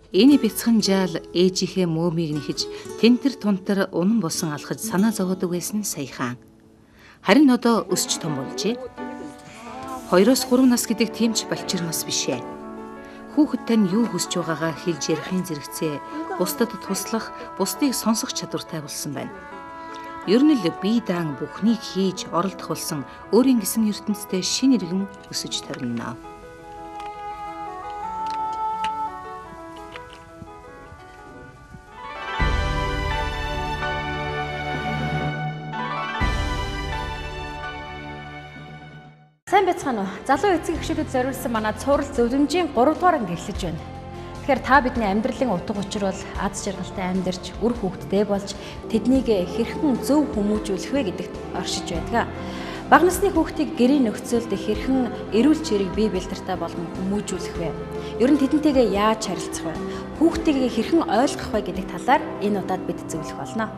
Энэ бяцхан жаал ээжийнхээ мөөмийг нэхэж тентэр тунтар унан босон алхаж санаа зовоодог байсан саяхан. Харин одоо өсч том болжээ. 2-3 нас гэдэг тийм ч балчир нас биш ээ. Хүүхэд тань юу хүсэж байгаагаа хэлж ярихын зэрэгцээ бусдад туслах, бусдыг сонсох чадвартай болсон байна. Ер нь л бие даан бүхнийг хийж оролдох болсон өөрийн гэсэн ертөнцтэй шинэ иргэн өсөж тарнаа. Сайн байцгаана уу? Залуу эцэг эхчүүдэд зориулсан манай цуврал зөвлөмжийн 3 дугаар анги эхэлж байна. Тэгэхээр та бидний амьдралын утга учир бол аз жаргалтай амьдарч, үр хөвгтдээ болж тэднийг хэрхэн зөв хүмүүжүүлэх вэ гэдэгт оршиж байдаг. Бага насны хүүхдийг гэрийн нөхцөлд хэрхэн эрүүл чирэг бие бэлтэртэй болгон хүмүүжүүлэх вэ? Ер нь тэдэнтэйгээ яаж харилцах вэ? Хүүхдийг хэрхэн ойлгох вэ гэдэг талаар энэ удаад бид зөвлөх болно.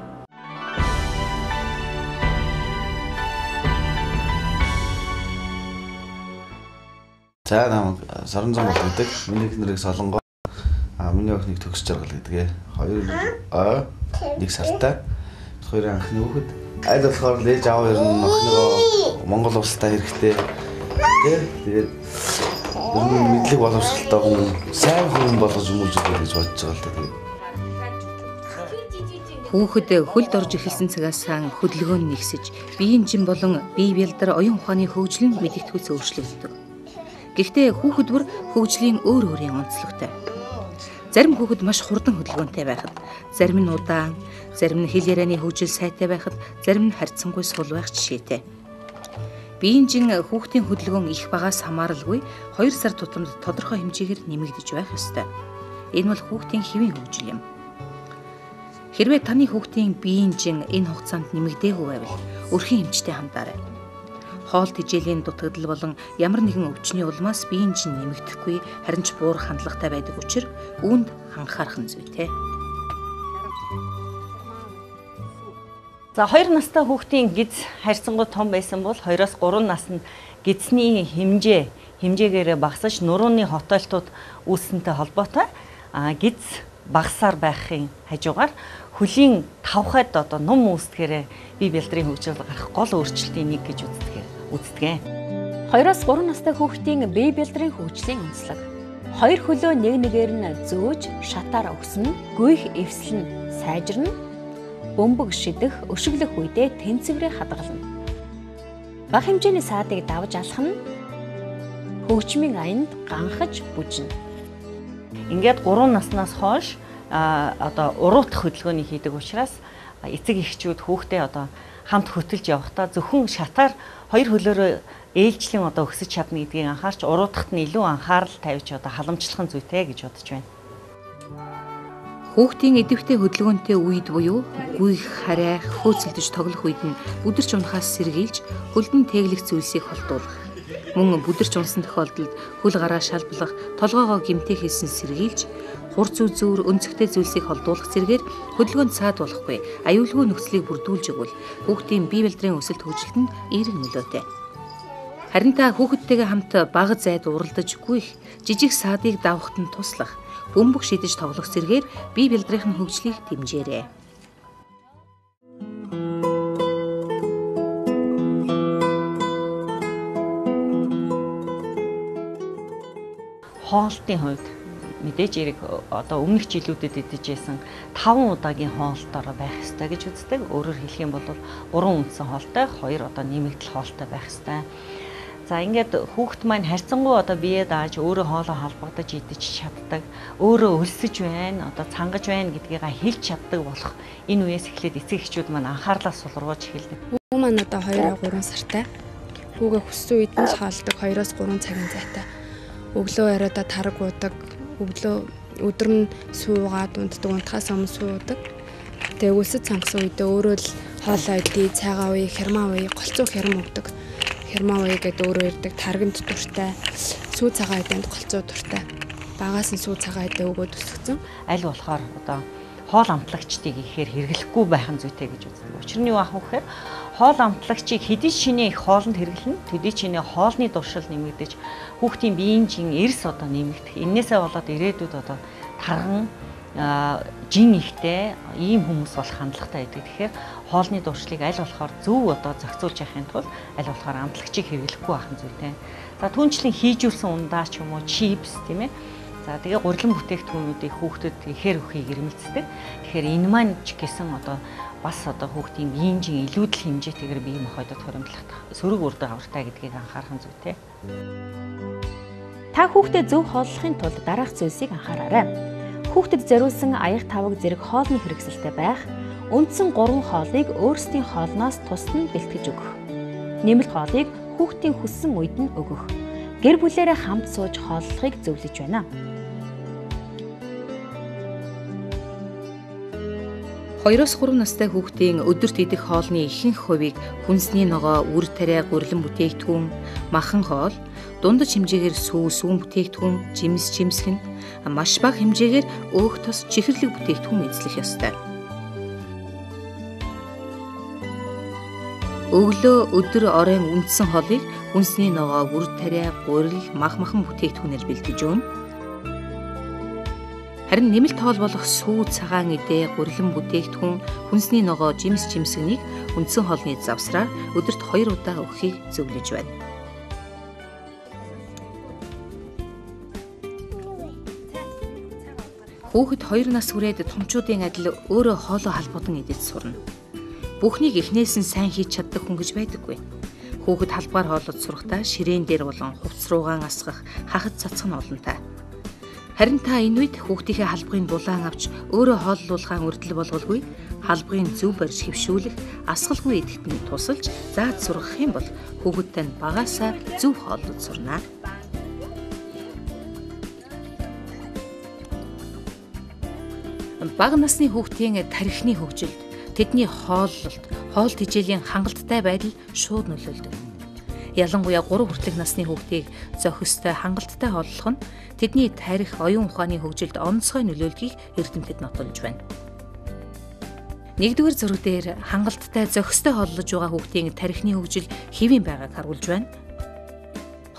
За намайг Саранзан бол гэдэг. Миний нэрийг Солонгоо. Миний охиныг Төгс Жаргал гэдэг. 2 сартай. Хоёрын анхны хүүхэд. Аль болохоор ээж аав ер нь охиныгоо Монгол улстай хэрэгтэй. Тэгээд ер нь мэдлэг боловсралтай хүн, сайн хүн болгож хүмүүжүүлэх гэж бодож байгаа л да. Хүүхэд хөлд орж эхэлсэн цагаас хөдөлгөөн нь нэгсэж, биеийн жим болон бие бэлдэр оюун ухааны хөгжил нь мэдэгдэхүйц өөрчлөгддөг. Гэхдээ хүүхэд бүр хөгжлийн өөр өөрийн онцлогтой. Зарим хүүхэд маш хурдан хөдөлгөөнтэй байхад, зарим нь удаан, зарим нь хэл ярианы хөгжил сайтай байхад, зарим нь харьцангуй сул байх жишээтэй. Биеийн жин хүүхдийн хөдөлгөөн их багаас хамааралгүй 2 сар тутамд тодорхой хэмжээгээр нэмэгдэж байх ёстой. Энэ бол хүүхдийн хэвийн хөгжил юм. Хэрвээ таны хүүхдийн биеийн жин энэ хугацаанд нэмэгдээгүй байвал өрхийн эмчтэй хандаарай. Хоол тэжээлийн дутагдал болон ямар нэгэн өвчний улмаас биеийн жин нэмэгдэхгүй харин ч буурах хандлагатай байдаг учраас үүнд анхаарах нь зүйтэй. За 2 настай хүүхдийн гиз харьцангуй том байсан бол 2-3 наснд гизний хэмжээгээр багасж нурууны хотойлтууд үүссэнтэй холбоотой гиз багасаар байхын хажуугаар хөлийн тавхад ном үүсдэхээр бие бэлтрийн хөгжил гарах гол өөрчлөлтийн нэг гэж үздэг. 2-3 настай хүүхдийн бие бэлтрийн хөгжлийн онцлог. 2 хөлөө нэгээр нь зөөж, шатаар өгснө, гүйх эвслэн сайжирна, бөмбөг шидэх, өшөглөх үедээ тэнцвэрээ хадгална. Бага хэмжээний саадыг давж алхна, хөгжмийн аянд ганхаж бүжнэ. Ингээд 3 наснаас хойш уруутах хөдөлгөөний хийдэг учраас эцэг эхчүүд хүүхдээ хамт хөтөлж явахдаа зөвхөн шатаар 2 хөлөөрөө ээлжлэн өсөж чадна гэдгийг анхаарч уруутахт нь илүү анхаарал тавьж халамжлах нь зүйтэй гэж бодож байна. Хүүхдийн идэвхтэй хөдөлгөөнтэй үед буюу гүйх, харайх, хөөцөлдөж тоглох үед нь бүдэрч унахаас сэргийлж хөлдөн тэглэх зүйлсийг холдуулах. Мөн бүдэрч унсан тохиолдолд хөл гараа шалблах, толгоогоо гэмтээ хийсэн сэргийлж, хурц үзүүр өнцөгтэй зүйлсийг холдуулах зэргээр хөдөлгөөнд саад болохгүй аюулгүй нөхцөлийг бүрдүүлж өгвөл хүүхдийн бие бэлтрийн өсөлт хөгжилтөнд эерэг нөлөөтэй. Харин та хүүхэдтэйгээ хамт бага зайд уралдаж гүйх, жижиг саадыг давахт нь туслах, бөмбөг шидэж тоглох зэргээр бие бэлтрийн хөгжлийг дэмжээрэй. Хоолтын хувьд мэдээж эрэг өмнөх жилүүдэд идэж байсан 5 удаагийн хоолтоор байх ёстой гэж үздэг. Өөрөөр хэлэх юм бол 3 үндсэн хоолтой, 2 нэмэгдэл хоолтой байх ёстой. За ингээд хүүхэд маань харьцангуй бие дааж өөрөө хоолоо халбагдаж идэж чаддаг, өөрөө өлсөж байна, цангаж байна гэдгийг хэлж чаддаг болох энэ үеэс эхлээд эцэг эхчүүд маань анхаарлаа сулруулж эхэлдэг. Хүү маань 2-3 сартай. Хүүгээ хүссэн үед нь л хаалдаг 2-3 цагийн зайтай. Өглөө оройдоо тараг уудаг, өдөр нь суугаад унтахаас өмнө суудаг. Тэгээ өлсөж цангасан үедээ өөрөө л хоолоо идээ, цайгаа ууя, хермаа ууя, голцоо херм өгдөг. Хермаа ууя гэдэг өөрөө ирдэг, тарганд дуртай, сүү цагаан идэнд голцоо дуртай. Багаас нь сүү цагаан идэ өгөөд өсгцэн. Аль болохоор хоол амтлагчдыг ихээр хэрэглэхгүй байх нь зүйтэй гэж үздэг. Учир нь юу ах вэ гэхээр хоол амтлагчийг хэдий шинэ их хоолнд хэрэглэнэ, төдий чинээ хоолны дуршил нэмэгдэж, хүүхдийн биеийн чин эрс нэмэгдэх. Иннээсээ болоод ирээдүйд тарган жин ихтэй ийм хүмүүс болох хандлагатай байдаг. Тэгэхээр хоолны дуршлыг аль болохоор зөв одоо зохицуулж яхахын тулд аль болохоор амтлагчийг хэрэглэхгүй байх нь зүйтэй. За түүнчлэн хийжүүлсэн ундаа ч юм уу чипс тийм ээ. За тэгээ гурилан бүтээгдэхүүнүүдийг хүүхдэд ихээр өхийг ирмэлцдэг. Тэгэхээр энэ маань ч гэсэн одоо бас одоо хүүхдийн биеийн жин илүүдэл хэмжээтэйгээр бие махбодод хуримтлах сөрөг үр дүн авартай гэдгийг анхаарах нь зүйтэй. Та хүүхдэд зөв хооллохын тулд дараах зүйлсийг анхаараарай. Хүүхдэд зориулсан аяг тавг зэрэг хоолны хэрэгсэлтэй байх, үндсэн 3 хоолыг өөрсдийн хоолноос тусад нь бэлтгэж өгөх. Нэмэлт хоолыг хүүхдийн хүссэн үед нь өгөх. Гэр бүлээрээ хамт сууж хооллохыг зөвлөж байна. 2-3 настай хүүхдийн өдөрт идэх хоолны ихэнх хувийг хүнсний ногоо, үр тариа, гурилан бүтээгдэхүүн, махан хоол, дундаж хэмжээгээр сүүн бүтээгдэхүүн, жимс жимсгэн, маш бага хэмжээгээр өөх тос чихэрлэг бүтээгдэхүүн эзлэх ёстой. Өглөө өдөр оройн үндсэн хоолыг хүнсний ногоо, үр тариа, гурил, махан бүтээгдэхүүнээр бэлдэж өгнө. Харин нэмэлт хоол болох сүү, цагаан идэ, гурилан бүтээгдэхүүн, хүнсний ногоо, жимс жимсгэнийг үндсэн хоолны завсраар өдөрт 2 удаа өгөхийг зөвлөж байна. Хүүхэд 2 нас хүрээд томчуудын адил өөрөө хоолоо халбадан идэж сурна. Бүхнийг эхнээс нь сайн хийж чаддаг хүн гэж байдаггүй. Хүүхэд халбаар хоолод сурахдаа ширээн дээр болон хувцс руугаан асгах, хахад цацх нь олонтой. Харин та энэ үед хүүхдийнхээ халбагын дулаан авч өөрөө хооллуулахаа үрдэл болголгүй халбагын зөв барьж хэвшүүлэх, асгалгүй идэхэд нь тусалж зааж сургах юм бол хүүхэдтэй нь багаасаа зөв хооллож сурнаа. Бага насны хүүхдийн тархины хөгжилд тэдний хооллолт, хоол тэжээлийн хангалттай байдал шууд нөлөөлдөг. Ялангуяа 3 хүртэлх насны хүүхдийг зохистой, хангалттай хооллох нь тэдний тарих, оюун ухааны хөгжилд онцгой нөлөөллийг эрдэмтэд нотолж байна. 1-р зураг дээр хангалттай, зохистой хооллож байгаа хүүхдийн тархины хөгжил хэвийн байгааг харуулж байна.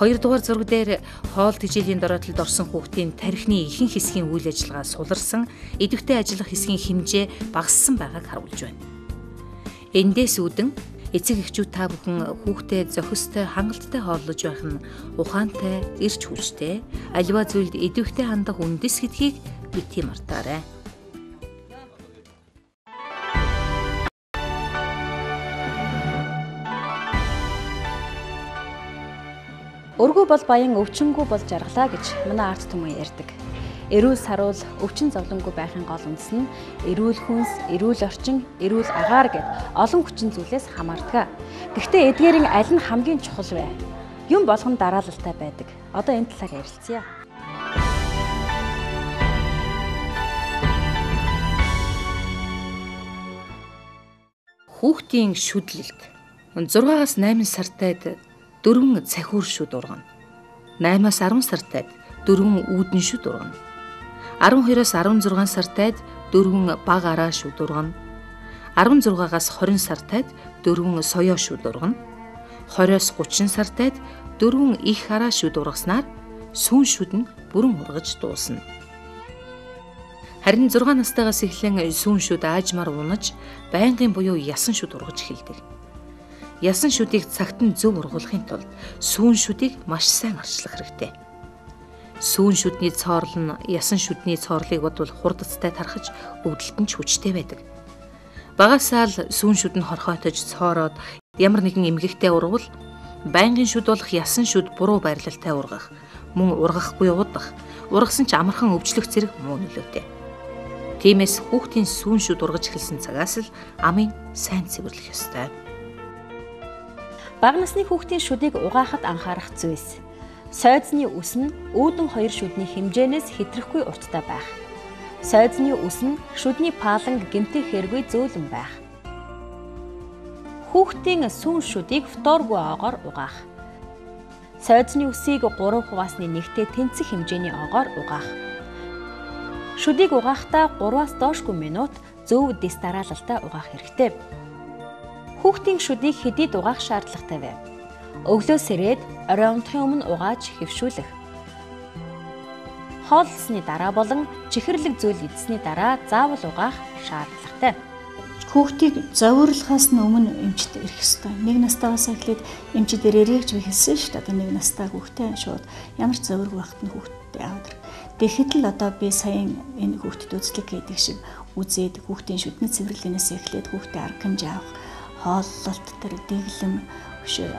2-р зураг дээр хоол тэжээлийн дороотлолд орсон хүүхдийн тархины ихэнх хэсгийн үйл ажиллагаа суларсан, идэвхтэй ажиллах хэсгийн хэмжээ багассан байгааг харуулж байна. Эндээс үүдэн эцэг эхчүүд та бүхэн хүүхдээ зохистой, хангалттай хооллож байх нь ухаантай, эрч хүчтэй, аливаа зүйлд идэвхтэй хандах үндэс гэдгийг бити мартаарай. Өргөө бол баян, өвчнгүй бол жаргалаа гэж манай арт түмэн ярьдаг. Эрүүл саруул, өвчин зовлонгүй байхын гол үндэс нь эрүүл хүнс, эрүүл орчин, эрүүл агаар гэд олон хүчин зүйлээс хамаардаг. Гэхдээ эдгээрийн аль нь хамгийн чухал вэ? Юм болгон дараалалтай байдаг. Одоо энэ талаар ярилцъя. Хүүхдийн шүдлэлд 6-аас 8 сартайд 4 цахиур шүд ургана. 8-аас 10 сартайд 4 үүдэн шүд ургана. 12-аас 16 сартайд 4 баг араа шүд ургана. 16-аас 20 сартайд 4 соёо шүд ургана. 20-аас 30 сартайд 4 их араа шүд ургаснаар сүүн шүд нь бүрэн ургаж дуусна. Харин 6 настайгаас эхлэн сүүн шүд аажмаар унаж, байнгын буюу ясан шүд ургаж эхэлдэг. Ясан шүдийг цагт нь зөв ургуулахын тулд сүүн шүдийг маш сайн арчлах хэрэгтэй. Сүүн шүдний цоорл нь ясан шүдний цоорлыг бодвол хурдцтай тархаж өвдөлтөн ч хүчтэй байдаг. Багасаа л сүүн шүд нь хорхойтож цоороод ямар нэгэн эмгэгтэй ургавал байнгын шүд болох ясан шүд буруу байрлалтай ургах, мөн ургахгүй удах, ургасан ч амархан өвчлөх зэрэг муу нөлөөтэй. Тиймээс хүүхдийн сүүн шүд ургаж эхэлсэн цагаас л амын сайн цэвэрлэх ёстой. Бага насны хүүхдийн шүдийг угаахад анхаарах зүйлс. Сойзны үс нь үүдэн 2 шүдний хэмжээнээс хэтрэхгүй урттай байх. Сойзны үс нь шүдний паланг гэмтэх хэргүй зөөлөн байх. Хүүхдийн сүүн шүдийг фторгүй оогоор угаах. Сойзны үсийг 3 хувасны нэгтэй тэнцэх хэмжээний оогоор угаах. Шүдийг угаахдаа 3-аас доошгүй минут зөв дэс дараалалтай угаах хэрэгтэй. Хүүхдийн шүдийг хэдийд угаах шаардлагатай вэ? Өглөө сэрээд орой унтахын өмнө угааж хэвшүүлэх. хооллсны дараа болон чихэрлэг зүйл идсэний дараа заавал угаах шаардлагатай. Хүүхдийг зовирлохоос өмнө эмчт ирэх ёстой. 1 настайгаас эхлээд эмчид ирээрэй гэж би хэлсэн шүү дээ. Одоо 1 настай хүүхдээ шууд ямар ч зовирг багт нь хүүхдээ аваад ир. Тэгэхэд л одоо би саяхан энэ хүүхдэд үзлэг гэдэг шиг үзээд хүүхдийн шүдний цэвэрлэгнээс эхлээд хүүхдээ арга хэмжээ авах, хооллолт төр дэглэм өшөө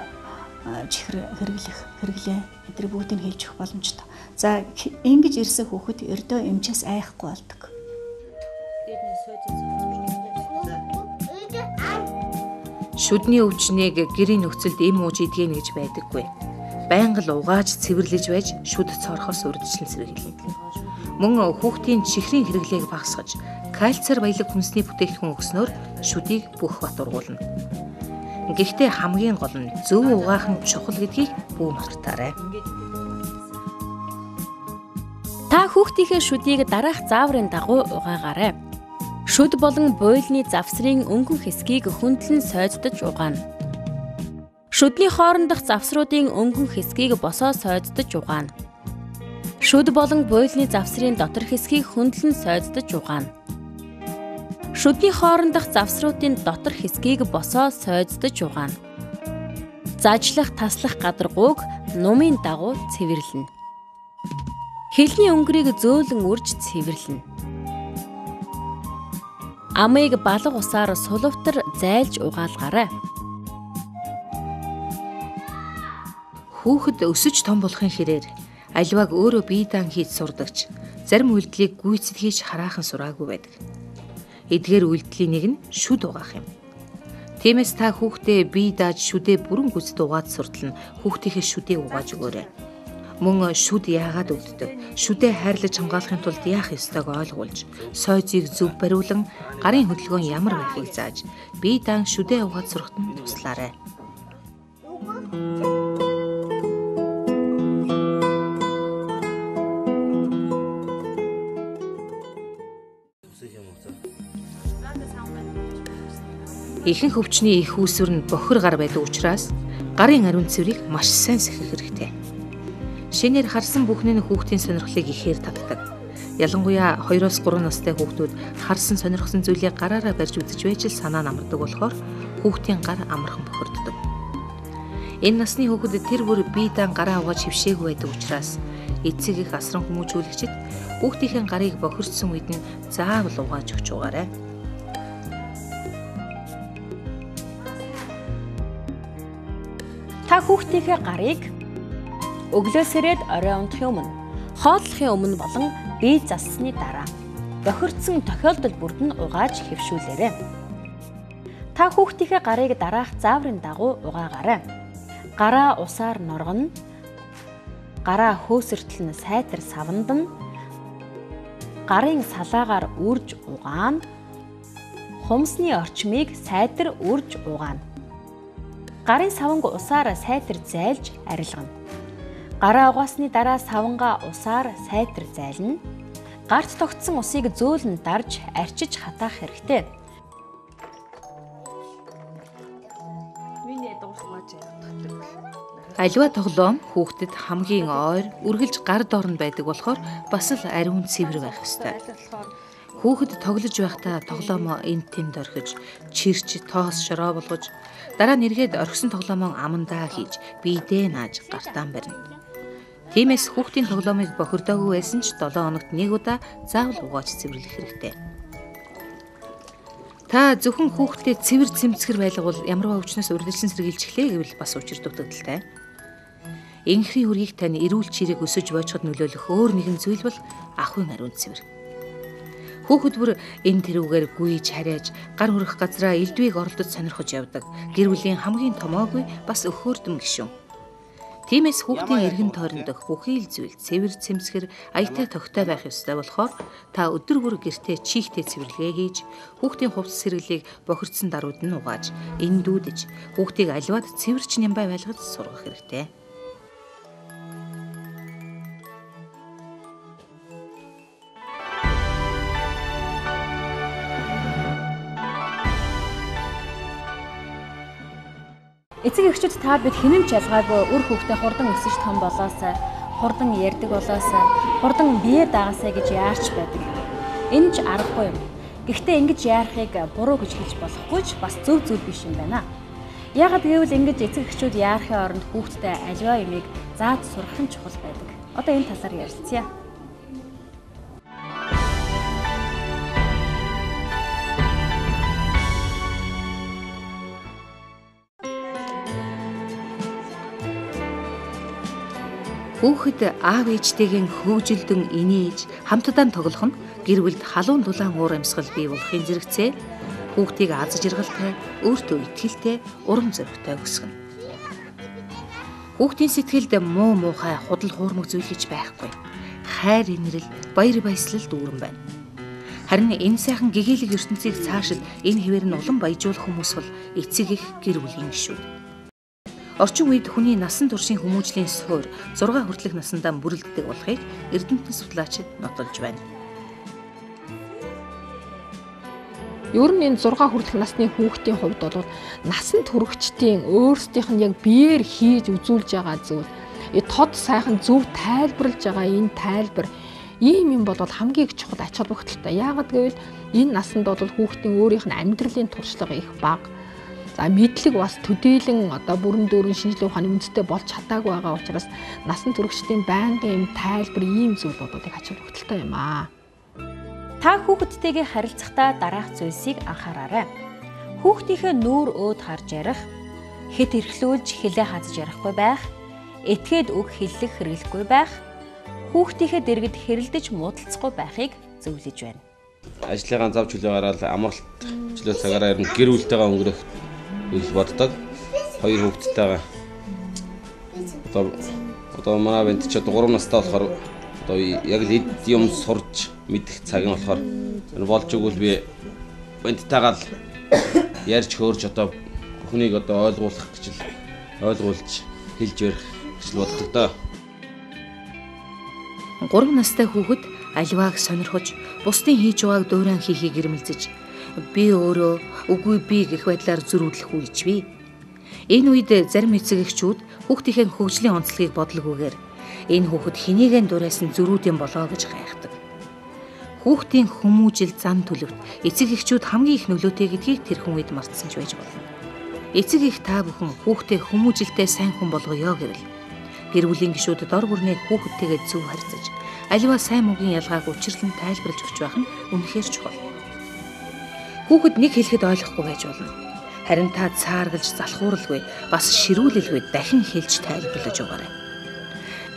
чихэр хэрэглээ эдгээр бүгдийг хэлж өгөх боломжтой. За ингэж ирсэн хүүхэд ердөө эмчээс айхгүй болдог. Шүдний өвчнийг гэрийн нөхцөлд эм ууж идэгэн гэж байдаггүй. Байнга л угааж цэвэрлэж байж шүд цорхоос урьдчилан сэргийлнэ. Мөн хүүхдийн чихрийн хэрэглээг багасгаж, кальциар баялаг хүнсний бүтээгдэхүүн өгснөөр шүдийг бүх бат ургуулна. Гэхдээ хамгийн гол нь зөв угаах нь чухал гэдгийг бүү мартаарай. Та хүүхдийнхээ шүдийг дараах зааврын дагуу угаагаарай. Шүд болон буйлны завсрын өнгөн хэсгийг хөндлөн сойддож угаана. Шүдний хоорондох завсруудын өнгөн хэсгийг босоо сойддож угаана. Шүд болон буйлны завсрын дотор хэсгийг хөндлөн сойддож угаана. Шүдний хоорондох завсруудын дотор хэсгийг босоо сойддож угаана. Зажлах, таслах гадаргууг нумын дагуу цэвэрлэнэ. Хэлний өнгөрийг зөөлөн үрж цэвэрлэнэ. Амыг балга усаар сулвтар зайлж угаалгаарай. Хүүхэд өсөж том болохын хэрээр аливааг өөрөө бие даан хийж сурдагч, зарим үйлдэлийг гүйцэд хийж хараахан сураагүй байдаг. Эдгээр үйлдэлийн нэг нь шүд угаах юм. Тиймээс та хүүхдээ бие дааж шүдээ бүрэн гүйцэд угаад суртал нь хүүхдийнхээ шүдийг угааж өгөөрэй. Мөн шүд яагаад өвддөг? Шүдээ хайрлаж хамгаалахын тулд яах ёстойг ойлгуулж, сойзыг зөв бариулан гарын хөдөлгөөн ямар байхыг зааж, бие даан шүдээ угаад сурахад нь туслаарай. Ихэнх өвчний их үүсвэр нь бохир гар байдаг учраас гарын ариун цэврийг маш сайн сахих хэрэгтэй. Шинээр харсан бүхний нь хүүхдийн сонирхлыг ихээр татдаг. Ялангуяа 2-3 настай хүүхдүүд харсан сонирхсан зүйлийг гараараа барьж үзэж байж л санаа намардаг болохоор хүүхдийн гар амархан бохирддог. Энэ насны хүүхэд тэр бүр бие даан гараа угааж хөвшээгүй байдаг учраас эцэг их асран хүмүүжүүлэгчид хүүхдийн гарыг бохирдсон үед нь заавал угааж өгч угаарай. Та хүүхдийнхээ гарыг өглөөс ирээд орой унтахын өмнө, хооллохын өмнө болон бие зассны дараа бохирдсон тохиолдол бүрд нь угааж хэвшүүлээрэй. Та хүүхдийнхээ гарыг дараах зааврын дагуу угаагаарай. Гараа усаар норгоно. Гараа хөөсөртөл нь сайтар савндан. Гарын салаагаар үрж угаана. Хумсны орчмыг сайтар үрж угаана. Гарын саванг усаар сайтар зайлж арилгана. Гараа угаасны дараа савангаа усаар сайтар зайлна. Гарт тогтсон усыг зөөлөн дарж арчиж хатаах хэрэгтэй. Аливаа тоглоом хүүхдэд хамгийн ойр, үргэлж гар доорн байдаг болохоор бас л ариун цэвэр байх ёстой. Хүүхэд тоглож байхдаа тоглоомоо энд тэнд орхиж, чирч, тоос шороо болгож, дараа нэргээд орхисон тоглоомоо амандаа хийж, биедээ нааж гартаан барина. Тиймээс хүүхдийн тоглоомыг бохирдоогүй байсан ч 7 хоногт 1 удаа заавал угааж цэвэрлэх хэрэгтэй. Та зөвхөн хүүхдэд цэвэр цэмцгэр байлгавал ямарваа өвчнөөс урьдчилан сэргийлж эхлэе гэвэл бас учир дутагдaltaй. Инхрийн үргийг тань эрүүл чирэг өсөж бойчход нөлөөлөх өөр нэгэн зүйл бол ахуйн ариун цэвэр. Хүүхэд бүр энэ тэрүүгээр гүйж харяаж гар хүрэх газраа элдвийг оролдож сонирхож явдаг. Гэр бүлийн хамгийн томоогүй бас өхөөрдөм гишүүн. Тиймээс хүүхдийн эргэн тойронд бүхий л зүйл цэвэр цэмцгэр аятай тогтой байх ёстой болохоор та өдөр бүр гэртээ чихтэй цэвэрлэгээ хийж хүүхдийн хувцас сэргэлийг бохирдсон даруйд нь угааж эндүүдэж хүүхдийг аливаад цэвэрч нямбай байлгаж сургах хэрэгтэй. Эцэг эхчүүд та бид хинэн ч ялгаагүй үр хүүхдээ хурдан өсөж том болоосай хурдан ярьдаг болоос хурдан бие даагасаа гэж яарч байдаг. Энэ ч аргагүй юм. Гэхдээ ингэж яарахыг буруу гэж хэлж болохгүй ч бас зөв зүйл биш юм байна. Яагаад гэвэл ингэж эцэг эхчүүд яарахын оронд хүүхдэд аливаа юмыг зааж сурах нь чухал байдаг. Одоо энэ талаар ярилцъя. Хүүхэд аав ээжтэйгээ хөвгөлдөн инээж хамтдаа тоглох нь гэр бүлд халуун дулаан уур амьсгал бий болохын зэрэгцээ хүүхдийг аз жаргалтай, өөртөө итгэлтэй, урам зоригтой өсгөнө. Хүүхдийн сэтгэлд муу муухай худал хуурмаг зүйл гэж байхгүй. Хайр инрэл, баяр баясгал дүүрэн байна. Харин энэ сайхан гэгээлэг ертөнцийг цаашид энэ хэвээр нь улам баяжуулах хүмүүс бол эцэг их гэр бүлийн гишүүд. Орчин үед хүний насан туршийн хүмүүжлийн суур 6 хүртэлх насандаа бүрэлддэг болохыг эрдэмтэн судлаачид нотолж байна. Ер нь энэ 6 хүртэлх насны хүүхдийн хувьд бол насан туршидтын өөрсдийнх нь яг биеэр хийж үзүүлж байгаа зүйл тод сайхан зөв тайлбарлаж байгаа энэ тайлбар ийм юм бол хамгийн их чухал ач холбогдолтой. Яагаад гэвэл энэ насанд бол хүүхдийн өөрийнх нь амьдралын туршлага их бага. За мэдлэг бас төдийлөн бүрэн дүүрэн шинжлэх ухааны үндэстэй болж чадаагүй байгаа учраас насан туршидтын байнгын юм тайлбар ийм зүйл болуудыг ач холбогдолтой юм аа. Та хүүхэдтэйгээ харилцахдаа дараах зүйлсийг анхаараарай. Хүүхдийнхээ нүүр өөд харж ярих, хэд эрхлүүлж хилээ хазж ярихгүй байх, этгээд үг хэллэх хэрэглэхгүй байх, хүүхдийнхээ дэргэд хэрэлдэж муудалцахгүй байхыг зөвлөж байна. Ажлынхаа зав чөлөө гараад амралт чөлөө цагаараа ер нь гэр бүлтэйгээ өнгөрөх үйл боддог. Хоёр хүүхэдтэйгээ одоо манай бэнт ч 3 настай болохоор одоо яг л эд юм сурч мэдэх цаг нь болохоор болж игэл би бэнттайгаа л ярьж хөөрж одоо бүхнийг одоо ойлгуулах гэж ойлгуулж хэлж ярих гэж боддог доо. 3 настай хүүхэд аливааг сонирхож, бусдын хийж байгааг дуурайн хийхийг ирмэлзэж, би өөрөө үгүй би гэх байдлаар зөрүүдлэх үеч бий. Энэ үед зарим эцэг эхчүүд хүүхдийнхээ хөгжлийн онцлогийг бодлоггүйгээр энэ хүүхэд хэнийгэн дуурайсан зөрүүдэн болоо гэж гайхдаг. Хүүхдийн хүмүүжил зам төлөвт эцэг эхчүүд хамгийн их нөлөөтэй гэдгийг тэрхэн үед мартсан ч байж болно. Эцэг их та бүхэн хүүхдээ хүмүүжилтэй сайн хүн болгоё гэвэл гэр бүлийн гишүүд дор бүрнээ хүүхэдтэйгээ зөв харьцаж, аливаа сайн муугийн ялгааг учирлан тайлбарлаж өгч байх нь үнэхээр чухал. Хүүхэд нэг хэлэхэд ойлгохгүй байж болно. Харин та цааргалж залхууралгүй, бас ширүүлэлгүй дахин хэлж тайлбарлаж өгөөрэй.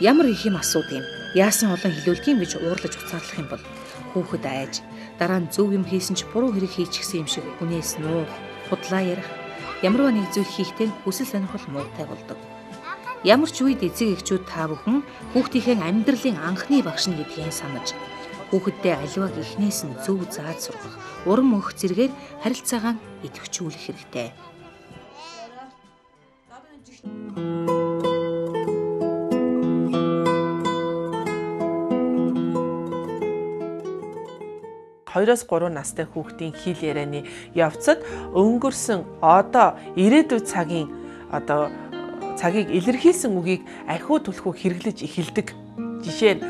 Ямар их юм асуудаг юм, яасан олон хэлүүлдэг юм гэж уурлаж уцаалах юм бол хүүхэд айж, дараа нь зөв юм хийсэн ч буруу хэрэг хийчихсэн юм шиг хүнээс нуух, худлаа ярих, ямарваа нэг зүйл хийхдээ хүсэл сонирхол муутай болдог. Ямар ч үед эцэг эхчүүд та бүхэн хүүхдийнхээ амьдралын анхны багш нь гэдгийг санаж, хүүхэддээ аливааг эхнээс нь зөв зааж сургах, урам өгөх зэргээр харилцаагаа идэвхжүүлэх хэрэгтэй. Хоёроос 3 настай хүүхдийн хэл ярианы явцад өнгөрсөн одоо ирээдүйн цагийг илэрхийлсэн үгийг ахиу түлхүү хэрэглэж эхэлдэг. Жишээ нь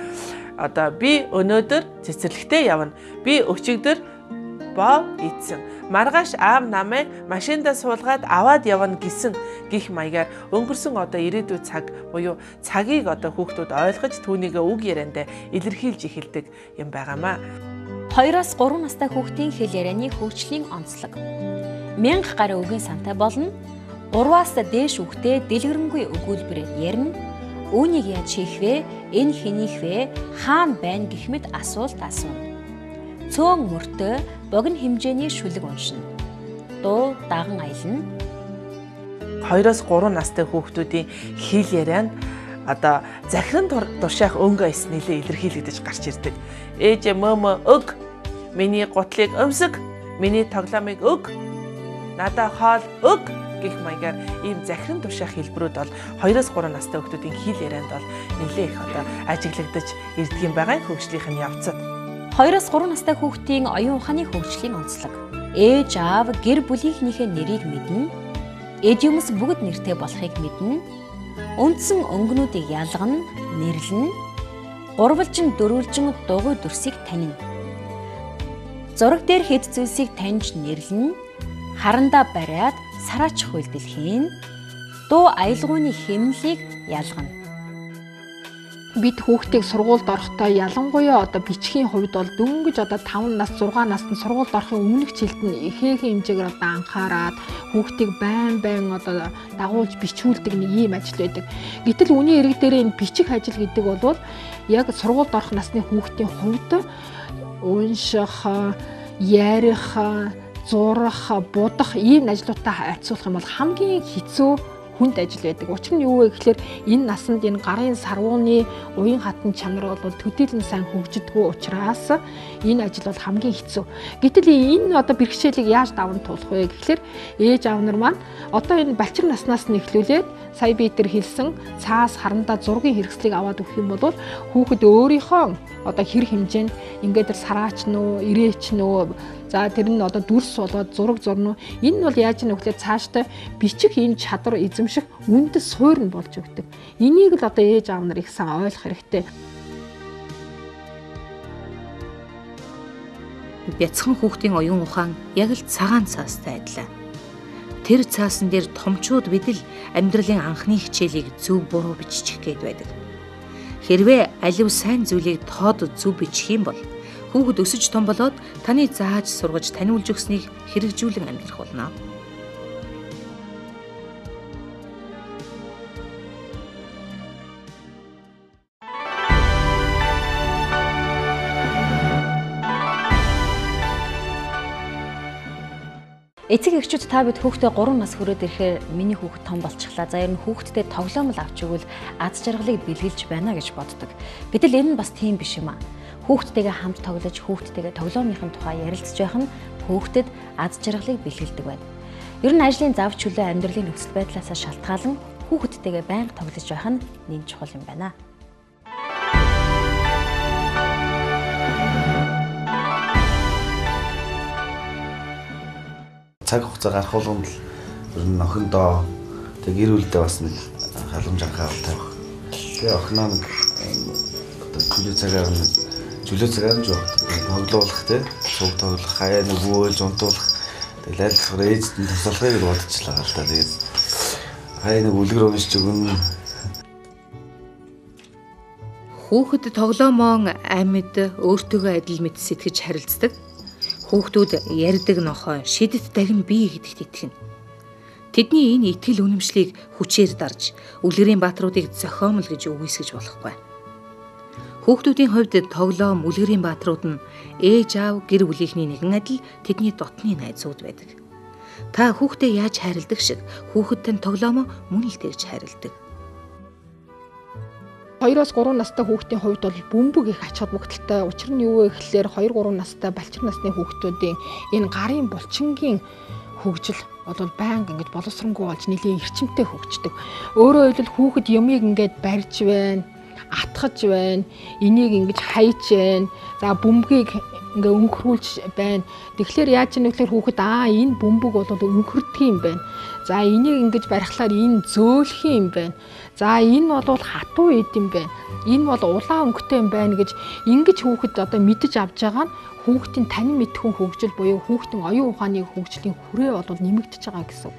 би өнөөдөр цэцэрлэгтээ явна. Би өчигдөр боо идсэн. Маргааш аав намайг машиндаа суулгаад аваад явна гэсэн гих маягаар өнгөрсөн одоо ирээдүйн цаг буюу цагийг хүүхдүүд ойлгож түүнийг үг яриандаа илэрхийлж эхэлдэг юм байгаамаа. 2-3 настай хүүхдийн хэл ярианы хөгжлийн онцлог. 1000 гаруй үгийн сантай болно. 3-аас дээш хүүхдээ дэлгэрэнгүй өгүүлбэрээр ярина. Үүнийг яаж хийх вэ? Энэ хэнийх вэ? Хаана байна гэх мэт асуулт асууна. Цөөн мөртөө богино хэмжээний шүлэг уншина. Дуу даган аялна. 2-3 настай хүүхдүүдийн хэл ярианд захиран туршаах өнгө аяс нэлээ илэрхийлэгдэж гарч ирдэг. Ээж мөмө өг, миний гутлыг өмсөг, миний тоглоомыг өг, надаа хоол өг гэх маягаар ийм захиран туршаах хэлбэрүүд бол 2-3 настай хүүхдүүдийн хэл ярианд бол нэлээ их ажиглагдаж ирдэг юм байгаа хөгжлийнх нь явцад. 2-3 настай хүүхдийн оюун ухааны хөгжлийн онцлог. Ээж аав гэр бүлийнхнийхээ нэрийг мэднэ. Эд юмс бүгд нэртэй болохыг мэднэ. Үндсэн өнгөнүүдийг ялгана, нэрлэн, гурвалжин дөрвөлжин дугуй дүрсийг танина. Зураг дээр хэд зүйлсийг таньж нэрлэн, харандаа бариад сараач хүлдэлхийн, дуу аялгауны хэмнэлийг ялгана. Бид хүүхдийг сургуульд орохдоо ялангуяа одоо бичгийн хувьд бол дөнгөж одоо 5 нас 6 наснд сургуульд орохын өмнөх жилд нь ихээхэн хэмжээгээр одоо анхаарад хүүхдийг байн одоо дагуулж бичүүлдэг нэг ийм ажил байдаг. Гэтэл үүний эрэг дээр энэ бичих ажил гэдэг бол яг сургуульд орох насны хүүхдийн хувьд унших, ярих, зурах, будах ийм ажлуудаа харьцуулах юм бол хамгийн хэцүү хүнд ажил байдаг. Учир нь юу вэ гэхээр энэ насанд энэ гарын сарвууны уян хатан чанар бол төдийлөн сайн хөгжидгүй учраас энэ ажил бол хамгийн хэцүү. Гэтэл энэ одоо бэрхшээлийг яаж даван туулах вэ гэхээр ээж аав нар маань одоо энэ балчир наснаас нь эхлүүлээд сая би тэр хэлсэн цаас харандаа зургийн хэрэгслийг аваад өгөх юм бол хүүхэд өөрийнхөө одоо хэр хэмжээнд ингээд тэр сараач нөө, ирээч нөө, за тэр нь одоо дүрс болоод зураг зурна уу, энэ нь бол яаж нэг вэ цаашдаа бичих энэ чадвар эзэмших үндэс суурь нь болж өгдөг. Энийг л одоо ээж аав нар их сайн ойлгох хэрэгтэй. Бяцхан хүүхдийн оюун ухаан яг л цагаан цаастай адилаа. Тэр цаасан дээр томчууд бидэл амьдралын анхны хичээлийг зөв буруу бичих гээд байдаг. Хэрвээ алив сайн зүйлийг тоод зөв бичих юм бол хүүхэд өсөж том болоод таны зааж сургаж таниулж өгснийг хэрэгжүүлэн амьдрах болно. Эцэг эхчүүд та бид хүүхдээ 3 нас хүрээд ирэхээр миний хүүхэд том болчихлаа. За ер нь хүүхдтэй тоглоомл авч өгвөл аз жаргалыг бэлгэлж байна гэж боддог. Гэтэл энэ нь бас тийм биш юм аа. Хүүхдтэйгээ хамт тоглож, хүүхдтэйгээ тоглоомынхын тухай ярилцж байх нь хүүхдэд аз жаргалыг бэлгэлдэг байна. Ер нь ажлын зав чөлөө амьдралын нөхцөл байдлаас шалтгаалan хүүхдтэйгээ байнга тоглож байх нь нэн чухал юм байна. Цаг хугацаа гарах болгонд л ер нь охиндоо тэг гэр бүлдээ бас нэг халамж анхаарал тавих. Тэгээ охиноо нэг одоо чөлөө цагаар нь тоглуулах те цуг тоглох, хаяа нэг өөлж унтуулах. Тэг лайлгахаар ээжд нь тусалхыг л бодчихлаа л та. Тэгээд хаяа нэг үлгэр уншиж өгнө. Хүүхэд тоглоомон амьд өөртөөгөө адил мэд сэтгэж харилцдаг. Хүүхдүүд ярьдаг нохой шидэт дахин бие гэдэгт итгэнэ. Тэдний энэ итгэл үнэмшлийг хүчээр дарж үлгэрийн баатруудыг зохиомл гэж үгүйсгэж болохгүй. Хүүхдүүдийн хувьд тоглоом үлгэрийн баатрууд нь ээж аав гэр бүлийнхний нэгэн адил тэдний дотны найзууд байдаг. Та хүүхдээ яаж хайрладаг шиг хүүхэд тань тоглоомоо мөн л тэгж хайрладаг. 2-3 настай хүүхдийн хувьд бол бөмбөг их ач холбогдолтой. Учир нь юу вэ гэхээр 2-3 настай балчир насны хүүхдүүдийн энэ гарын булчингийн хөгжил бол байнга ингэж боловсронгуй болж нэлийн эрчимтэй хөгждөг. Өөрөөр хэлбэл хүүхэд юмыг ингэж барьж байна, атгаж байна, энийг ингэж хайж байна. За бөмбөгийг ингээ өнгөрүүлж байна. Тэгэхээр яаж ч нэглэр хүүхэд энэ бөмбөг бол өнгөрдөг юм байна. За энийг ингэж барихлаар энэ зөөлөх юм байна. За энэ бол хатуу эд юм байна. Энэ бол улаан өнгөтэй юм байна гэж ингэж хүүхэд одоо мэдэж авч байгаа нь хүүхдийн танин мэдхүн хөгжил буюу хүүхдийн оюун ухааны хөгжлийн хүрээ бол нэмэгдэж байгаа гэсэн.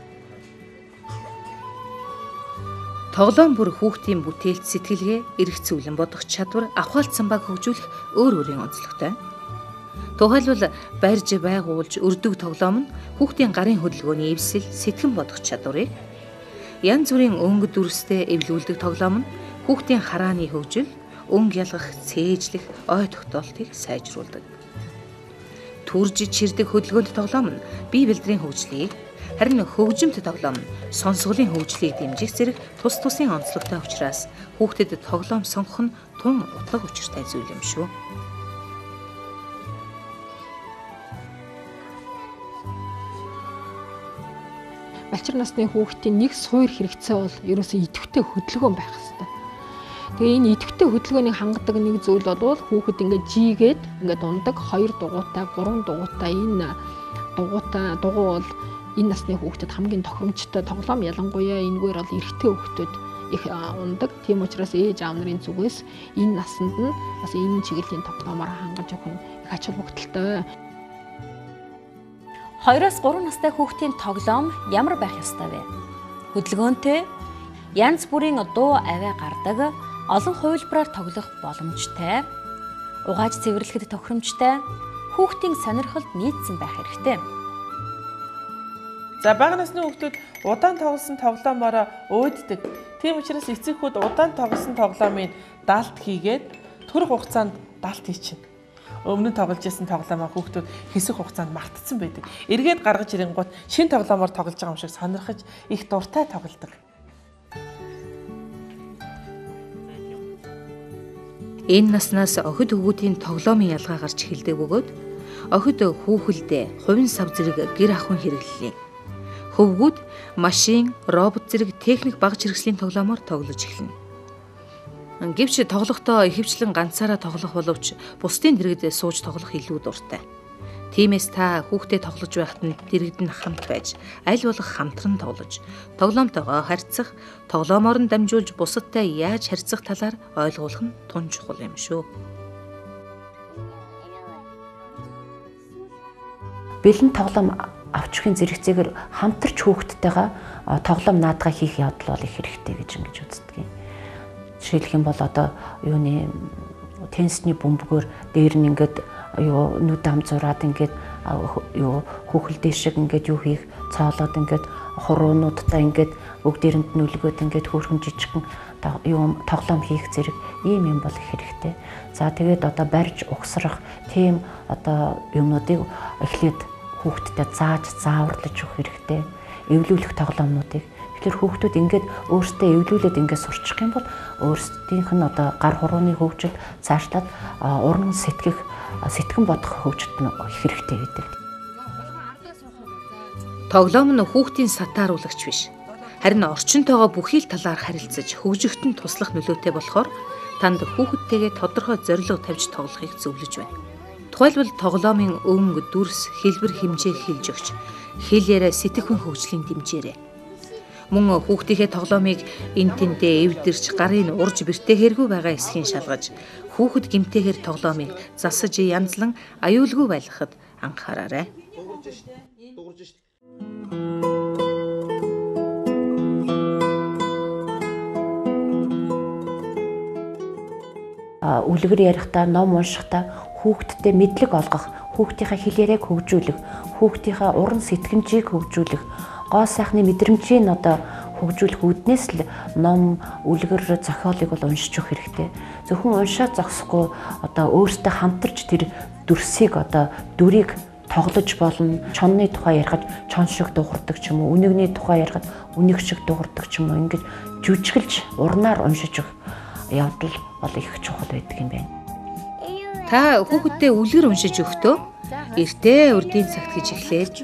Тоглоом бүр хүүхдийн бүтээлт сэтгэлгээ, эрх зүйн бодох чадвар, авахалцсан баг хөгжүүлэх өөр өөрийн онцлогтой. Тухайлбал барьж байгуулж өрдөг тоглоом нь хүүхдийн гарын хөдөлгөөний эвсэл, сэтгэн бодох чадварыг, янз бүрийн өнгө дүрстэй эвлүүлдэг тоглоом нь хүүхдийн харааны хөгжил, өнгө ялгах, цээжлэх, ой тогтоолтыг сайжруулдаг. Түрж чирдэг хөдөлгөөнд тоглоом нь бие бэлтрийн хөгжлийг, харин хөгжимт тоглоом нь сонсголын хөгжлийг дэмжих зэрэг тус тусын онцлогтой учраас хүүхдэд тоглоом сонгох нь тун утга учиртай зүйл юм шүү. Балчир насны хүүхдийн нэг суур хэрэгцээ бол ерөөсөө идэвхтэй хөдөлгөөн байх хэрэгтэй. Тэгээ энэ идэвхтэй хөдөлгөөнийг хангадаг нэг зүйл бол хүүхэд ингээд жигээд ингээд ундаг 2 дугуйтай 3 дугуйтай энэ дугуй бол энэ насны хүүхдэд хамгийн тохиромжтой тоглоом ялангуяа энэгээр бол эрэгтэй хүүхдүүд их ундаг. Тийм учраас ээж аав нарын зүгээс энэ насанд нь бас энэ чиглэлийн тоглоомоор хангаж өгөх нь их ач холбогдолтой. 2-3 настай хүүхдийн тоглоом ямар байх ёстой вэ? Хөдөлгөөнтэй, янз бүрийн дуу аваа гардаг, олон хувилбараар тоглох боломжтой, угааж цэвэрлэхэд тохиромжтой, хүүхдийн сонирхолд нийцсэн байх хэрэгтэй. За бага насны хүүхдүүд удаан тоглосон тоглоомороо өөддөг. Тийм учраас эцэгхүүд удаан тоглосон тоглоомын даалт хийгээд төрөх хугацаанд даалт хийчихнэ. Өмнө нь тоглож байсан тоглоомоо хүүхдүүд хэсэг хугацаанд мартцсан байдаг. Эргээд гаргаж ирэнгүүт шинэ тоглоомоор тоглож байгаа юм шиг сонирхож их дуртай тоглодог. Энэ наснаас охид хөвгүүдийн тоглоомын ялгаа гарч эхэлдэг бөгөөд охид хүүхэлдээ хувин сав зэрэг гэр ахуйн хэрэглэлээ. Хөвгүүд машин, робот зэрэг техник багж хэрэгслийн тоглоомоор тоглож эхэлнэ. Гэвч тоглохдоо ихэвчлэн ганцаараа тоглох боловч бусдын дэргэд сууж тоглох илүү дуртай. Тиймээс та хүүхдэд тоглож байхад нь дэргэд нь хамт байж, аль болох хамтран тоглож, тоглоомтойгоо харьцах, тоглоомоор нь дамжуулж бусадтай яаж харьцах талаар ойлгуулах нь тун чухал юм шүү. Бэлэн тоглоом авчихын зэрэгцээгээр хамтарч хүүхдтэйгээ тоглоом наадгаа хийх явдал бол их хэрэгтэй гэж ингэж үздэг юм. Жишээлх юм бол одоо юуны теннисний бөмбөгөөр дээр нь ингээд нүд ам зураад ингээд хүүхэлдээ шиг ингээд юу хийх цаалаад ингээд хуруунуудтай ингээд бүгдээрэнд нь үлгөөд ингээд хөөрхөн жижигхэн тоглоом хийх зэрэг ийм юм бол их хэрэгтэй. За тэгээд одоо барьж угсрах тийм одоо юмнуудыг эхлээд хүүхдэд зааж зааварлаж өгөх хэрэгтэй. Эвлүүлэх тоглоомнуудыг. Тэгэхээр хүүхдүүд ингээд өөрсдөө эвлүүлээд ингээд сурчих юм бол өөрсдийнх нь одоо гар хурууны хөгжил цаашлаад уран сэтгэн бодох хөгжилт нь их хэрэгтэй гэдэг. Тоглоом нь хүүхдийн сатааруулагч биш. Харин орчинтойгоо бүхий л талаар харилцаж хөгжихтэн туслах нөлөөтэй болохоор танд хүүхэдтэйгээ тодорхой зорилго тавьж тоглохыг зөвлөж байна. Тухайлбал тоглоомын өнгө, дүрс, хэлбэр хэмжээг хэлж өгч, хэл яриа сэтгэхүйн хөгжлийн дэмжээрэй. Мөн хүүхдийнхээ тоглоомыг эн тэнтэй эвдэрч гарын урж бэртээхэргүй байгаа эсхийн шалгаж хүүхэд гэмтээхэр тоглоомыг засаж янзлан аюулгүй байлгахад анхаараарай. Үлгэр ярихдаа, ном уншихдаа хүүхдтэй мэдлэг олгох, хүүхдийнхээ хэл яриаг хөгжүүлэх, хүүхдийнхээ уран сэтгэмжийг хөгжүүлэх, гоо сайхны мэдрэмжийг одоо хөгжүүлэх үүднээс л ном, үлгэр, зохиолыг бол уншиж өгөх хэрэгтэй. Зөвхөн уншаад зогсохгүй одоо өөртөө хамтарч тэр дүрсийг одоо дүрийг тоглож болно. Чонны тухай ярихад чон шиг дуурдаг ч юм уу, үнэгний тухай ярихад үнэг шиг дуурдаг ч юм уу. Ингэж жүжиглж урнаар уншиж өгөх явдал бол их чухал байдаг юм байна. Та хүүхэдтэй үлгэр уншиж өгтөө эртээ урдийн цагт гэж эхлээд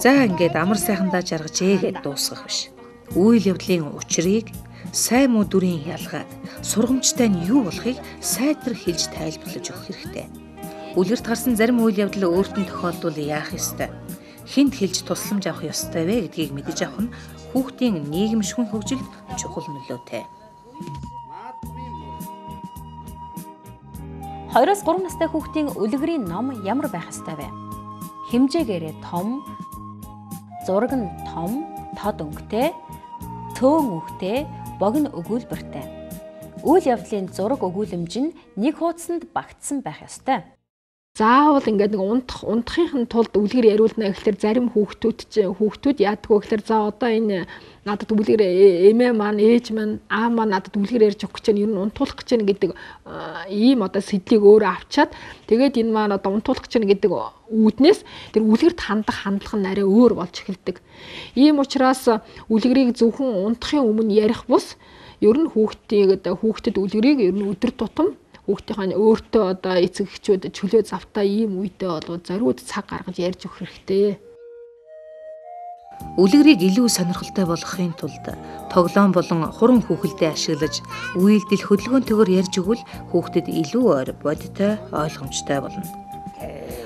за ингээд амар сайхандаа жаргажээ гэд дуусгах биш. Үйл явдлын учрыг, сайн муу дүрийн ялгааг, сургамжтай нь юу болохыг сайтар хэлж тайлбарлаж өгөх хэрэгтэй. Үлгэрт гарсан зарим үйл явдал өөрт нь тохиолдвол яах ёстой? Хэнд хэлж тусламж авах ёстой вэ гэдгийг мэдэж авах нь хүүхдийн нийгэмшгүй хөгжилд чухал нөлөөтэй. 2-3 настай хүүхдийн үлгэрийн ном ямар байх ёстой вэ? Хэмжээгээрээ том, зураг нь том, тод өнгөтэй, цөөн үгтэй, богино өгүүлбэртэй. Үйл явдлын зураг өгүүлэмж нь нэг хуудсанд багтсан байх ёстой. Заавал ингээд нэг унтахын тулд үлгэр яриулна гэхэлэр зарим хүүхдүүд яадгүй гэхэлэр за одоо энэ надад үлгэр эмээ маань ээж маань аа маань надад үлгэр ярьж өгөх гэж ер нь унтуулах гэж байна гэдэг ийм одоо сэдлийг өөрөө авчаад тэгээд энэ маань одоо унтуулах гэж байна гэдэг үүднээс тэр үлгэрт хандах хандлага нь арай өөр болж эхэлдэг. Ийм учраас үлгэрийг зөвхөн унтахын өмнө ярих бус ер нь хүүхдэд үлгэрийг ер нь өдөр тутам хүүхдийн өөртөө одоо эцэг эхчүүд чөлөө завтаа ийм үедээ бол зориуд цаг гаргаж ярьж өгөх хэрэгтэй. Үлгэрийг илүү сонирхолтой болгохын тулд тоглоом болон хуран хүүхэлдээ ашиглаж үйлдэл хөдөлгөөнтэйгээр ярьж өгвөл хүүхдэд илүү ойр бодиттой ойлгомжтой болно.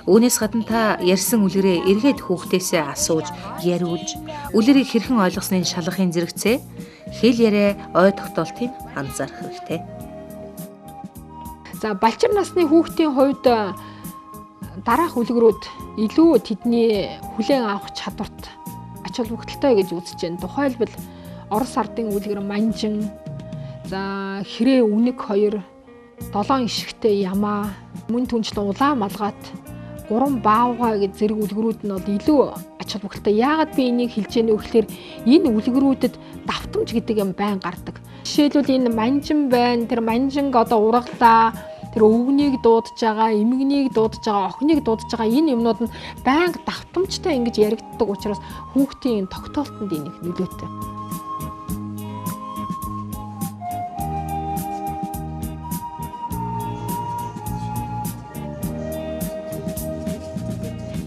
Үүнээс гадна та ярьсан үлгэрээ эргээд хүүхдээсээ асууж, яриулж, үлгэрийг хэрхэн ойлгосныг шалгахын зэрэгцээ хэл яриа ой тогтоолтыг анзаарах хэрэгтэй. За балчир насны хүүхдийн хувьд дараах үлгэрүүд илүү тэдний хүлээн авах чадварт ач холбогдолтой гэж үзэж байна. Тухайлбал Орос ардын үлгэр манжин, за хэрээ үнэг 2, 7 ишигтэй ямаа, мөн түнчлэн улаан малгайт, 3 баавга гэж зэрэг үлгэрүүд нь бол илүү ач холбогдолтой. Яагаад би энийг хэлж яана вэ гэхээр энэ үлгэрүүдэд давтамж гэдэг юм байн гардаг. Жишээлбэл энэ манжин байна. Тэр манжинг одоо ургалаа, тэр өвгнийг дуудаж байгаа, эмгнийг дуудаж байгаа, охиныг дуудаж байгаа энэ юмнууд нь байнга давтамжтай ингэж яригддаг учраас хүүхдийн тогтоолтонд энийг нөлөөтэй.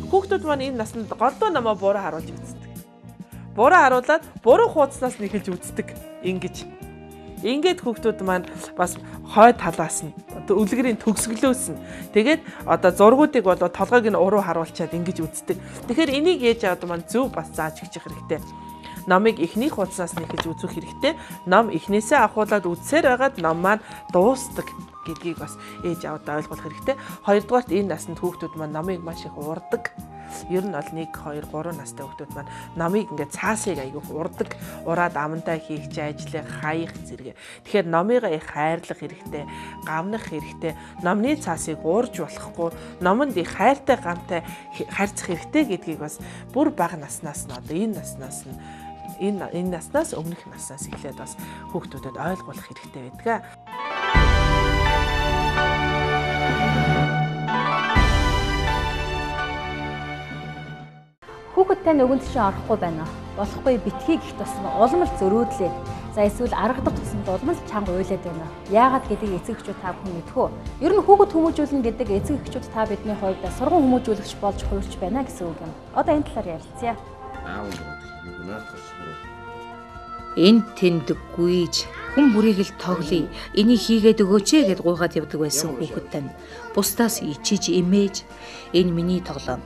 Хүүхдүүд маань энэ наснд голдуу намаа буруу харуулж үздэг. Буруу харуулад буруу хуудаснаас нэхэлж үздэг. Ингээд хүүхдүүд маань бас хой талаас нь одоо үлгэрийн төгсгөлөөс нь тэгээд одоо зургуудыг бол толгойг нь уруу харуулчаад ингэж үздэг. Тэгэхээр энийг ээж аваад маань зөв бас зааж өгчих хэрэгтэй. Номыг эхний хуудаснаас нэхэлж үзэх хэрэгтэй. Ном эхнээсээ ахуулаад үзсээр байгаад ном маань дуустдаг гэдгийг бас ээж аваад ойлгох хэрэгтэй. Хоёрдугаарт энэ наснд хүүхдүүд маань номыг маш их уурдаг. Ер нь бол 1, 2, 3 настай хүүхдүүд маань номыг ингээд цаасыг айгүйх урдаг. Ураад амандаа хийх чи ажлыг хаях зэрэг. Тэгэхээр номыг их хайрлах хэрэгтэй, гамнах хэрэгтэй. Номны цаасыг уурж болохгүй, номонд их хайртай гамтай харьцах хэрэгтэй гэдгийг бас бүр бага наснаас нь одоо энэ наснаас нь энэ наснаас өмнөх наснаас эхлээд бас хүүхдүүдэд ойлгуулах хэрэгтэй байдаг. Хүүхэдтэй нөгөөнд чинь орохгүй байна. Болохгүй битгий гэх тусам улмал зөрөөдлээ. За эсвэл аргадах тусам улмал чанга уйлаад байна. Яагаад гэдгийг эцэг эхчүүд та бүхэн мэдэх үү? Ер нь хүүхэд хүмүүжүүлнэ гэдэг эцэг эхчүүд та бидний хувьд сургууль хүмүүжүүлэгч болж хувирч байна гэсэн үг юм. Одоо энэ талаар ярилцъя. Энд тэнд гүйж хүн бүрийг л тоглоё. Энийг хийгээд өгөөч гэд гуйгаад явдаг байсан хүүхэдтэй нь бусдаас ичиж имэж энэ миний тоглоом.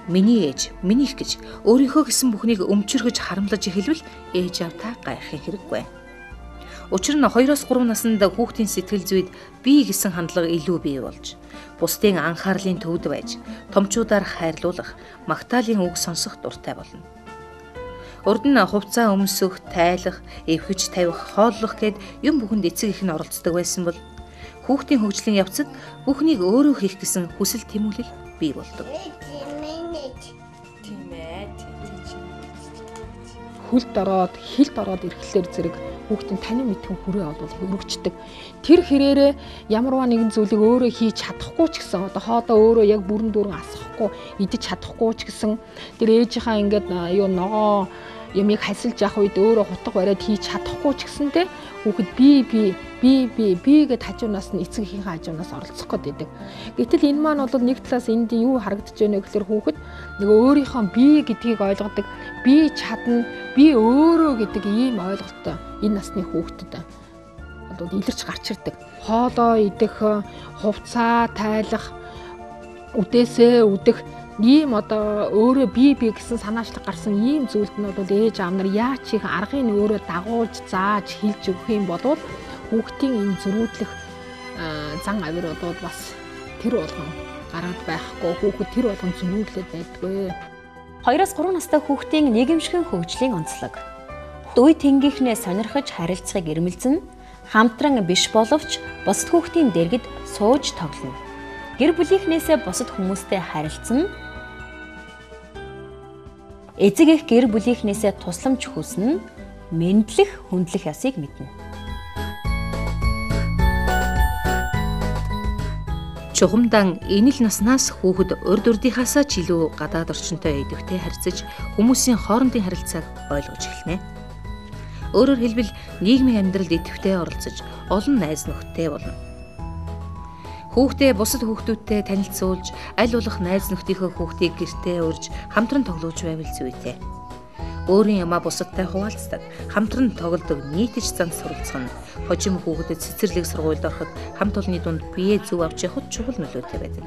Миний ээж, минийх гэж өөрийнхөө гэсэн бүхнийг өмчөргөж харамлаж эхэлвэл ээж аваа гайхах хэрэггүй. Учир нь 2-3 наснд хүүхдийн сэтгэл зүйд би гэсэн хандлага илүү бий болж, бусдын анхаарлын төвд байж, томчуудаар хайрлуулах, магтаалын үг сонсох дуртай болно. Урд нь хувцас өмсөх, тайлах, эвхэж тавих, хооллох гэд юм бүхэнд эцэг их нь оролцдог байсан бол хүүхдийн хөгжлийн явцад бүхнийг өөрөө хийх гэсэн хүсэл тэмүүлэл бий болдог. Хөлд ороод, хилд ороод ирэхлээр зэрэг хүүхдийн танин мэдхэн хүрээ олвол өргөждөг. Тэр хэрээрээ ямарваа нэгэн зүйлийг өөрөө хийж чадахгүй ч гэсэн одоо хоодоо өөрөө яг бүрэн дүүрэн асахгүй, идэж чадахгүй ч гэсэн тэр ээжийнхаа ингээд ногоо ямыг хасилж явах үед өөрөө хутга бариад хийж чадахгүй ч гэсэнтэй хүүхэд би гэд хажуунаас нь эцэг эхийн хажуунаас оролцох гээд байдаг. Гэтэл энэ маань бол нэг талаас энд юу харагдаж байна гэхээр хүүхэд нэг өөрийнхөө би гэдгийг ойлгодог, би чадна, би өөрөө гэдэг ийм ойлголттой энэ насны хүүхдэд бол илэрч гарч ирдэг. Хоолоо идэх, хувцаа тайлах, үдээсээ үдэх ийм одоо өөрөө би гэсэн санаачлаг гарсан ийм зүйлд нь бол ээж аав нар яаж их аргыг өөрөө дагуулж зааж хэлж өгөх юм бол хүүхдийн энэ зөрүүдлэх зан авир бол бас тэр болгон гараад байхгүй, хүүхэд тэр болгон зөрүүдлээд байдгүй. 2-3 настай хүүхдийн нийгэмшигэн хөгжлийн онцлог. Үе тэнгийнхнээ сонирхож харилцахыг эрмэлзэн, хамтран биш боловч бусад хүүхдийн дэргэд сууж тоглоно. Гэр бүлийнхнээсээ бусад хүмүүстэй харилцсан, эцэг эх гэр бүлийнхнээсээ тусламж хүснэ, мэдлэх, хүндлэх ясыг мэднэ. Чухамдан энэ л наснаас хүүхэд урд урдынхаасаа ч илүү гадаад орчинтой идэвхтэй харьцаж хүмүүсийн хоорондын харилцааг ойлгож эхэлнэ. Өөрөөр хэлбэл нийгмийн амьдралд идэвхтэй оролцож олон найз нөхдөдтэй болно. Хүүхдээ бусад хүүхдүүдтэй танилцуулж, аль болох найз нөхдийнхөө хүүхдийг гэртээ урьж, хамтран тоглож байвал зүйтэй. Өөрийн ямаа бусадтай хуваалцдаг, хамтран тоглодог, нийтж зан суралцах нь хожим хүүхдэд цэцэрлэг сургуульд ороход хамт олонны дунд бие зөв авч явахд чухал нөлөөтэй байдаг.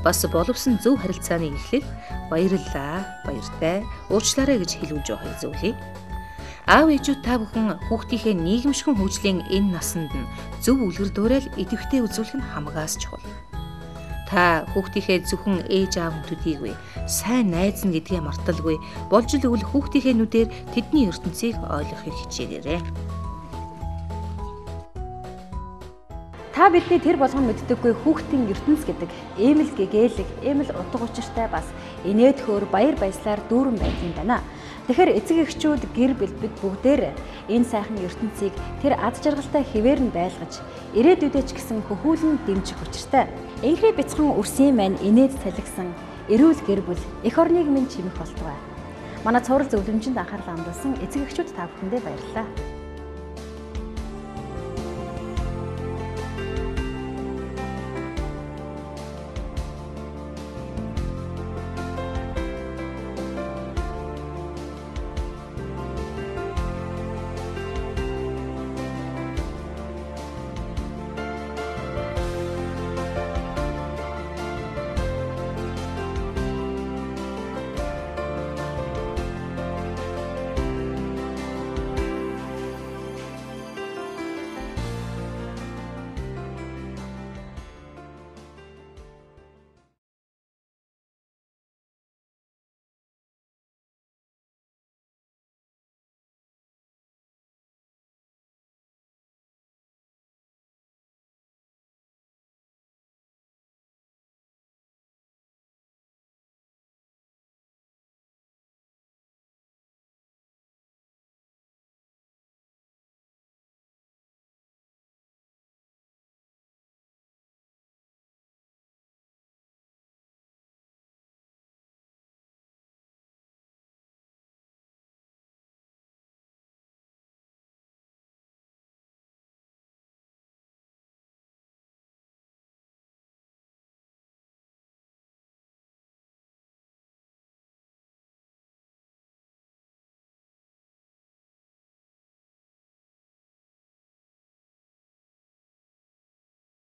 Бас боловсон зөв харилцааны эхлэл баярлалаа, баяртай, уучлаарай гэж хэлүүлж явахыг зөвлөе. Аав ээжүүд та бүхэн хүүхдийнхээ нийгэмшигэн хөгжлийн энэ насанд нь зөв үлгэр дуурайл идэвхтэй үзүүлэх нь хамгаас чухал. Та хүүхдийнхээ зөвхөн ээж аав төдийгүй сайн найз нь гэдгээ марталгүй болж л өгвөл хүүхдийнхээ нүдээр тэдний ертөнцийг ойлгохыг хичээгээрэй. Та бидний тэр болгон мэддэггүй хүүхдийн ертөнц гэдэг эмэл гэгээлэг, эмэл утга учиртай бас инээд хөөр баяр баясгалаар дүүрэн байдаг юм байна. Тэгэхээр эцэг эхчүүд гэр бүл бид бүгдээр энэ сайхан ертөнцийг тэр ад жаргалтай хэвээр нь байлгаж ирээдүйдээ ч гэсэн хөхүүлэн дэмжих учиртай. Инхри бяцхан үрсийн маань инээд салхисан эрүүл гэр бүл эх орныг минь чимэх болтугай. Манай цуврал зөвлөмжөнд анхаарал хандуулсан эцэг эхчүүд та бүхэндээ баярлалаа.